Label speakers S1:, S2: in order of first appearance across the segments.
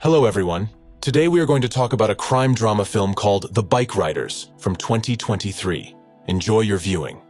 S1: Hello everyone. Today we are going to talk about a crime drama film called The Bike Riders from 2023. Enjoy your viewing.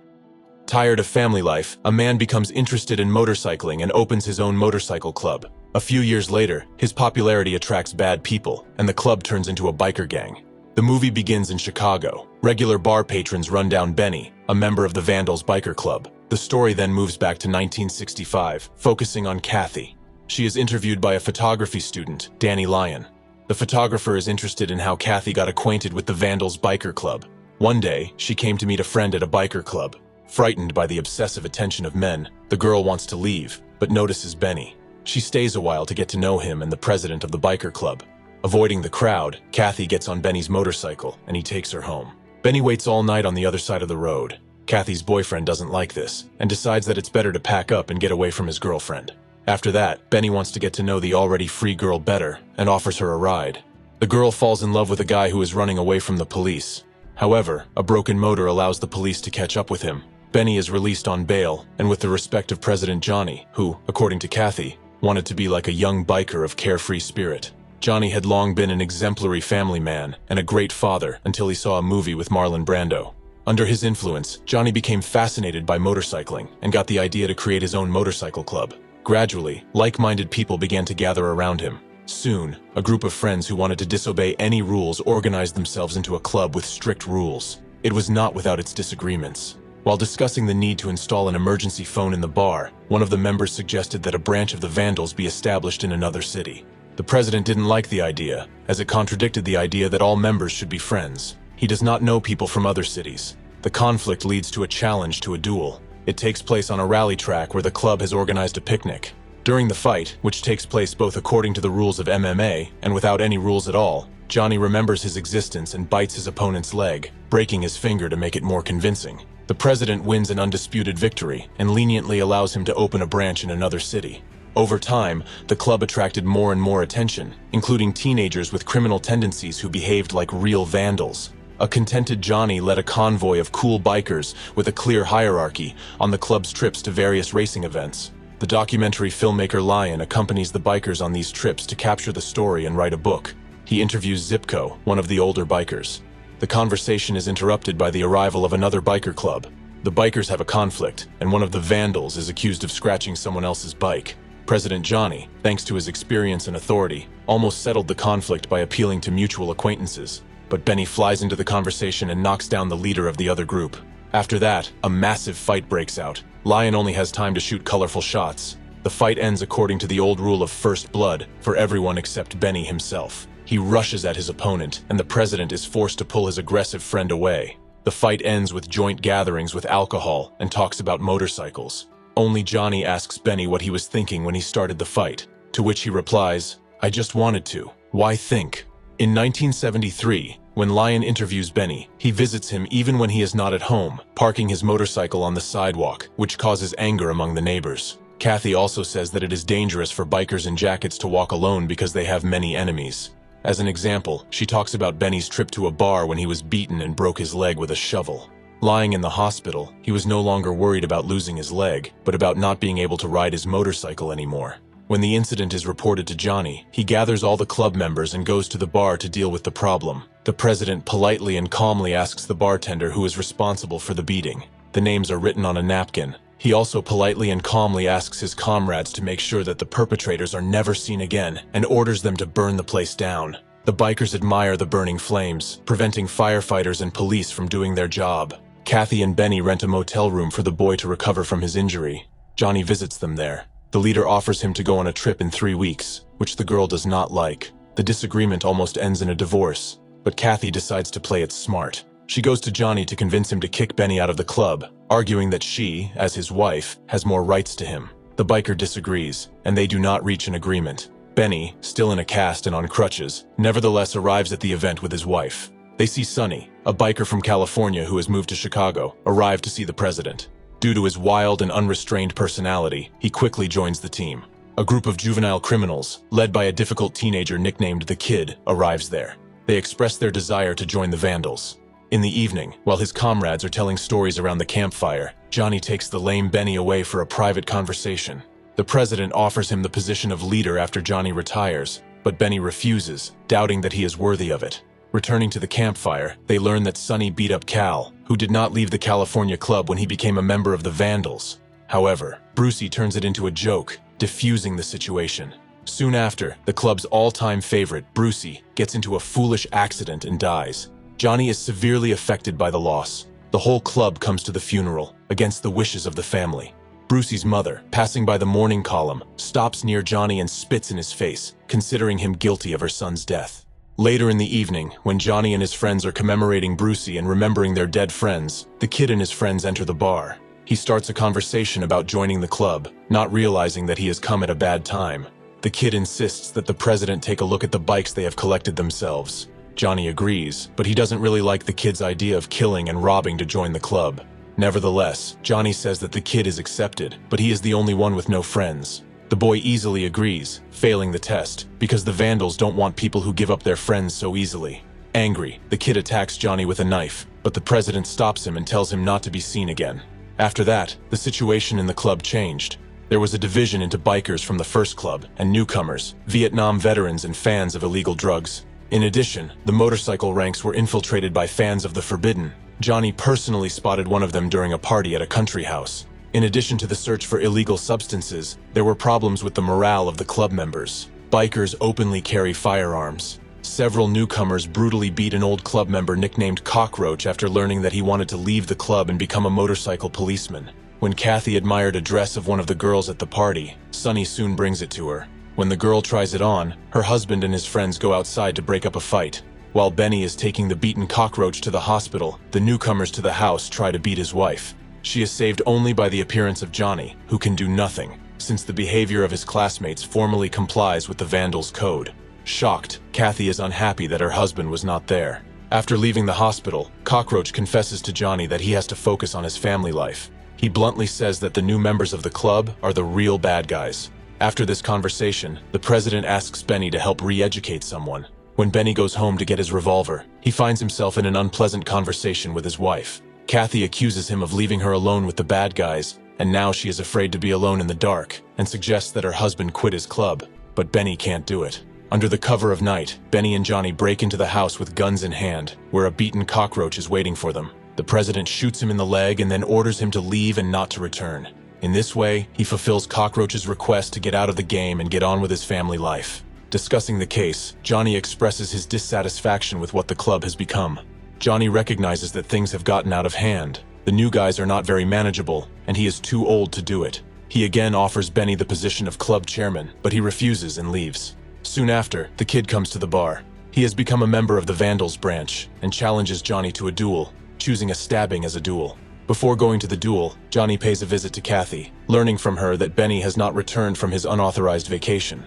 S1: Tired of family life, a man becomes interested in motorcycling and opens his own motorcycle club. A few years later, his popularity attracts bad people, and the club turns into a biker gang. The movie begins in Chicago. Regular bar patrons run down Benny, a member of the Vandals biker club. The story then moves back to 1965, focusing on Kathy. She is interviewed by a photography student, Danny Lyon. The photographer is interested in how Kathy got acquainted with the Vandals biker club. One day, she came to meet a friend at a biker club. Frightened by the obsessive attention of men, the girl wants to leave, but notices Benny. She stays a while to get to know him and the president of the biker club. Avoiding the crowd, Kathy gets on Benny's motorcycle and he takes her home. Benny waits all night on the other side of the road. Kathy's boyfriend doesn't like this and decides that it's better to pack up and get away from his girlfriend. After that, Benny wants to get to know the already free girl better and offers her a ride. The girl falls in love with a guy who is running away from the police. However, a broken motor allows the police to catch up with him. Benny is released on bail and with the respect of President Johnny, who, according to Kathy, wanted to be like a young biker of carefree spirit. Johnny had long been an exemplary family man and a great father until he saw a movie with Marlon Brando. Under his influence, Johnny became fascinated by motorcycling and got the idea to create his own motorcycle club. Gradually, like-minded people began to gather around him. Soon, a group of friends who wanted to disobey any rules organized themselves into a club with strict rules. It was not without its disagreements. While discussing the need to install an emergency phone in the bar, one of the members suggested that a branch of the Vandals be established in another city. The president didn't like the idea, as it contradicted the idea that all members should be friends. He does not know people from other cities. The conflict leads to a challenge to a duel. It takes place on a rally track where the club has organized a picnic. During the fight, which takes place both according to the rules of MMA and without any rules at all, Johnny remembers his existence and bites his opponent's leg, breaking his finger to make it more convincing. The president wins an undisputed victory and leniently allows him to open a branch in another city. Over time, the club attracted more and more attention, including teenagers with criminal tendencies who behaved like real vandals. A contented Johnny led a convoy of cool bikers with a clear hierarchy on the club's trips to various racing events. The documentary filmmaker Lyon accompanies the bikers on these trips to capture the story and write a book. He interviews Zipko, one of the older bikers. The conversation is interrupted by the arrival of another biker club. The bikers have a conflict, and one of the vandals is accused of scratching someone else's bike. President Johnny, thanks to his experience and authority, almost settled the conflict by appealing to mutual acquaintances. But Benny flies into the conversation and knocks down the leader of the other group. After that, a massive fight breaks out. Lyon only has time to shoot colorful shots. The fight ends according to the old rule of first blood for everyone except Benny himself. He rushes at his opponent, and the president is forced to pull his aggressive friend away. The fight ends with joint gatherings with alcohol and talks about motorcycles. Only Johnny asks Benny what he was thinking when he started the fight, to which he replies, "I just wanted to. Why think?" In 1973, when Lyon interviews Benny, he visits him even when he is not at home, parking his motorcycle on the sidewalk, which causes anger among the neighbors. Kathy also says that it is dangerous for bikers in jackets to walk alone because they have many enemies. As an example, she talks about Benny's trip to a bar when he was beaten and broke his leg with a shovel. Lying in the hospital, he was no longer worried about losing his leg, but about not being able to ride his motorcycle anymore. When the incident is reported to Johnny, he gathers all the club members and goes to the bar to deal with the problem. The president politely and calmly asks the bartender who is responsible for the beating. The names are written on a napkin. He also politely and calmly asks his comrades to make sure that the perpetrators are never seen again and orders them to burn the place down. The bikers admire the burning flames, preventing firefighters and police from doing their job. Kathy and Benny rent a motel room for the boy to recover from his injury. Johnny visits them there. The leader offers him to go on a trip in 3 weeks, which the girl does not like. The disagreement almost ends in a divorce, but Kathy decides to play it smart. She goes to Johnny to convince him to kick Benny out of the club, arguing that she, as his wife, has more rights to him. The biker disagrees, and they do not reach an agreement. Benny, still in a cast and on crutches, nevertheless arrives at the event with his wife. They see Sonny, a biker from California who has moved to Chicago, arrive to see the president. Due to his wild and unrestrained personality, he quickly joins the team. A group of juvenile criminals, led by a difficult teenager nicknamed the Kid, arrives there. They express their desire to join the Vandals. In the evening, while his comrades are telling stories around the campfire, Johnny takes the lame Benny away for a private conversation. The president offers him the position of leader after Johnny retires, but Benny refuses, doubting that he is worthy of it. Returning to the campfire, they learn that Sonny beat up Cal, who did not leave the California Club when he became a member of the Vandals. However, Brucey turns it into a joke, diffusing the situation. Soon after, the club's all-time favorite, Brucey, gets into a foolish accident and dies. Johnny is severely affected by the loss. The whole club comes to the funeral, against the wishes of the family. Brucey's mother, passing by the mourning column, stops near Johnny and spits in his face, considering him guilty of her son's death. Later in the evening, when Johnny and his friends are commemorating Brucey and remembering their dead friends, the kid and his friends enter the bar. He starts a conversation about joining the club, not realizing that he has come at a bad time. The kid insists that the president take a look at the bikes they have collected themselves. Johnny agrees, but he doesn't really like the kid's idea of killing and robbing to join the club. Nevertheless, Johnny says that the kid is accepted, but he is the only one with no friends. The boy easily agrees, failing the test, because the Vandals don't want people who give up their friends so easily. Angry, the kid attacks Johnny with a knife, but the president stops him and tells him not to be seen again. After that, the situation in the club changed. There was a division into bikers from the first club and newcomers, Vietnam veterans and fans of illegal drugs. In addition, the motorcycle ranks were infiltrated by fans of the forbidden. Johnny personally spotted one of them during a party at a country house. In addition to the search for illegal substances, there were problems with the morale of the club members. Bikers openly carry firearms. Several newcomers brutally beat an old club member nicknamed Cockroach after learning that he wanted to leave the club and become a motorcycle policeman. When Kathy admired a dress of one of the girls at the party, Sonny soon brings it to her. When the girl tries it on, her husband and his friends go outside to break up a fight. While Benny is taking the beaten Cockroach to the hospital, the newcomers to the house try to beat his wife. She is saved only by the appearance of Johnny, who can do nothing, since the behavior of his classmates formally complies with the Vandals' code. Shocked, Kathy is unhappy that her husband was not there. After leaving the hospital, Cockroach confesses to Johnny that he has to focus on his family life. He bluntly says that the new members of the club are the real bad guys. After this conversation, the president asks Benny to help re-educate someone. When Benny goes home to get his revolver, he finds himself in an unpleasant conversation with his wife. Kathy accuses him of leaving her alone with the bad guys, and now she is afraid to be alone in the dark, and suggests that her husband quit his club. But Benny can't do it. Under the cover of night, Benny and Johnny break into the house with guns in hand, where a beaten Cockroach is waiting for them. The president shoots him in the leg and then orders him to leave and not to return. In this way, he fulfills Cockroach's request to get out of the game and get on with his family life. Discussing the case, Johnny expresses his dissatisfaction with what the club has become. Johnny recognizes that things have gotten out of hand. The new guys are not very manageable, and he is too old to do it. He again offers Benny the position of club chairman, but he refuses and leaves. Soon after, the kid comes to the bar. He has become a member of the Vandals branch and challenges Johnny to a duel, choosing a stabbing as a duel. Before going to the duel, Johnny pays a visit to Kathy, learning from her that Benny has not returned from his unauthorized vacation.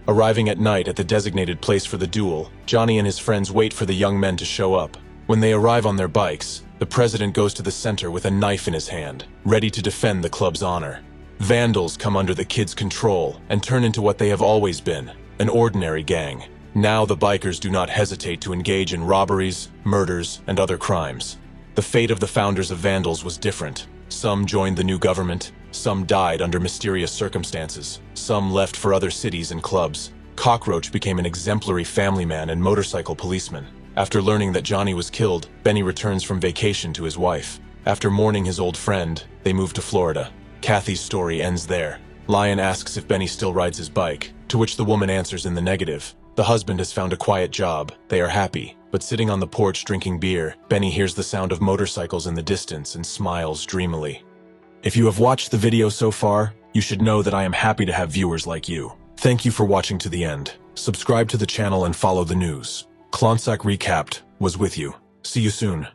S1: Arriving at night at the designated place for the duel, Johnny and his friends wait for the young men to show up. When they arrive on their bikes, the president goes to the center with a knife in his hand, ready to defend the club's honor. Vandals come under the kids' control and turn into what they have always been, an ordinary gang. Now the bikers do not hesitate to engage in robberies, murders, and other crimes. The fate of the founders of Vandals was different. Some joined the new government, some died under mysterious circumstances, some left for other cities and clubs. Cockroach became an exemplary family man and motorcycle policeman. After learning that Johnny was killed, Benny returns from vacation to his wife. After mourning his old friend, they move to Florida. Kathy's story ends there. Lion asks if Benny still rides his bike, to which the woman answers in the negative. The husband has found a quiet job. They are happy, but sitting on the porch drinking beer, Benny hears the sound of motorcycles in the distance and smiles dreamily. If you have watched the video so far, you should know that I am happy to have viewers like you. Thank you for watching to the end. Subscribe to the channel and follow the news. Klontsak Recapped was with you. See you soon.